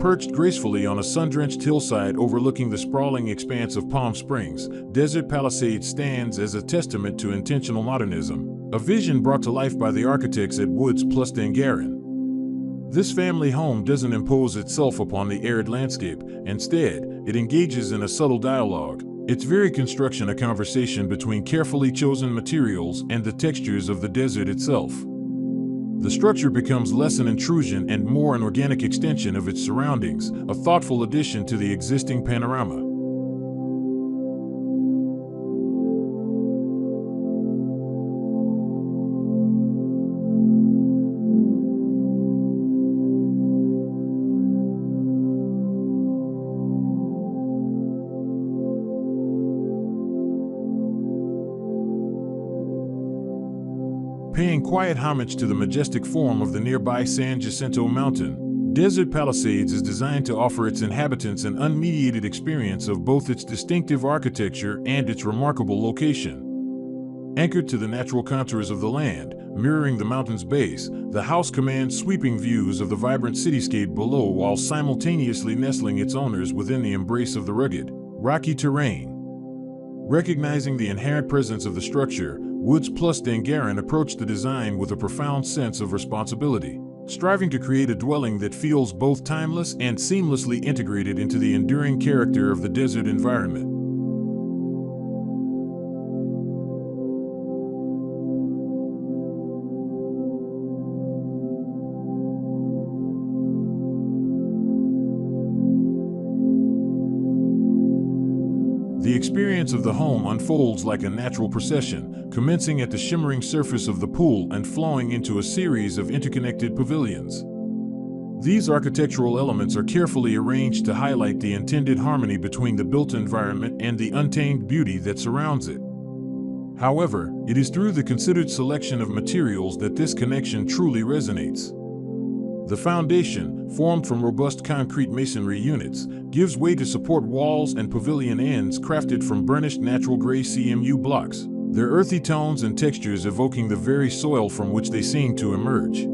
Perched gracefully on a sun-drenched hillside overlooking the sprawling expanse of Palm Springs, Desert Palisades stands as a testament to intentional modernism, a vision brought to life by the architects at Woods Dangaran. This family home doesn't impose itself upon the arid landscape. Instead, it engages in a subtle dialogue, its very construction a conversation between carefully chosen materials and the textures of the desert itself. The structure becomes less an intrusion and more an organic extension of its surroundings, a thoughtful addition to the existing panorama. Paying quiet homage to the majestic form of the nearby San Jacinto Mountain, Desert Palisades is designed to offer its inhabitants an unmediated experience of both its distinctive architecture and its remarkable location. Anchored to the natural contours of the land, mirroring the mountain's base, the house commands sweeping views of the vibrant cityscape below while simultaneously nestling its owners within the embrace of the rugged, rocky terrain. Recognizing the inherent presence of the structure, Woods Dangaran approached the design with a profound sense of responsibility, striving to create a dwelling that feels both timeless and seamlessly integrated into the enduring character of the desert environment. The experience of the home unfolds like a natural procession, commencing at the shimmering surface of the pool and flowing into a series of interconnected pavilions. These architectural elements are carefully arranged to highlight the intended harmony between the built environment and the untamed beauty that surrounds it. However, it is through the considered selection of materials that this connection truly resonates. The foundation, formed from robust concrete masonry units, gives way to support walls and pavilion ends crafted from burnished natural gray CMU blocks, their earthy tones and textures evoking the very soil from which they seem to emerge.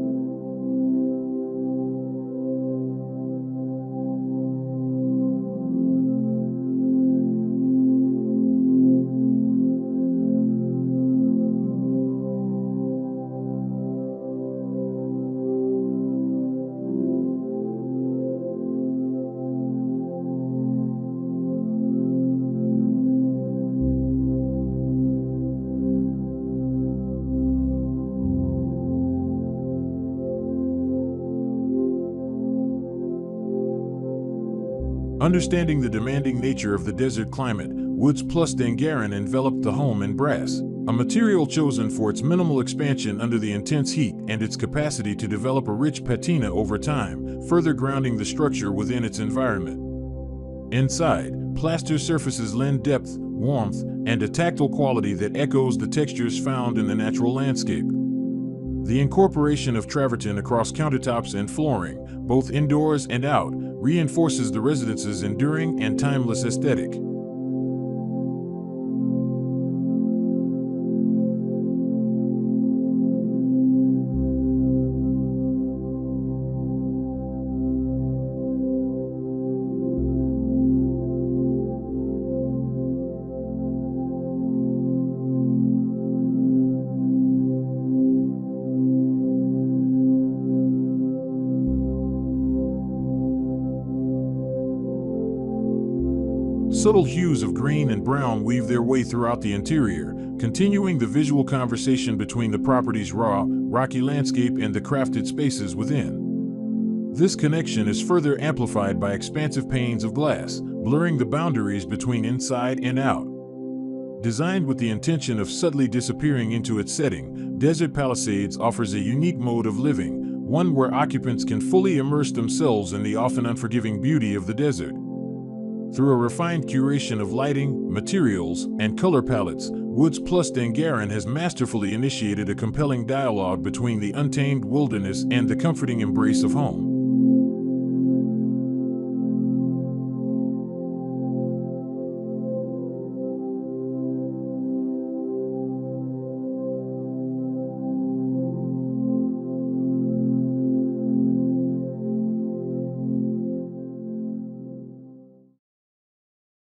Understanding the demanding nature of the desert climate, Woods Dangaran enveloped the home in brass, a material chosen for its minimal expansion under the intense heat and its capacity to develop a rich patina over time, further grounding the structure within its environment. Inside, plaster surfaces lend depth, warmth, and a tactile quality that echoes the textures found in the natural landscape. The incorporation of travertine across countertops and flooring, both indoors and out, reinforces the residence's enduring and timeless aesthetic. Subtle hues of green and brown weave their way throughout the interior, continuing the visual conversation between the property's raw, rocky landscape and the crafted spaces within. This connection is further amplified by expansive panes of glass, blurring the boundaries between inside and out. Designed with the intention of subtly disappearing into its setting, Desert Palisades offers a unique mode of living, one where occupants can fully immerse themselves in the often unforgiving beauty of the desert. Through a refined curation of lighting, materials, and color palettes, Woods Dangaran has masterfully initiated a compelling dialogue between the untamed wilderness and the comforting embrace of home.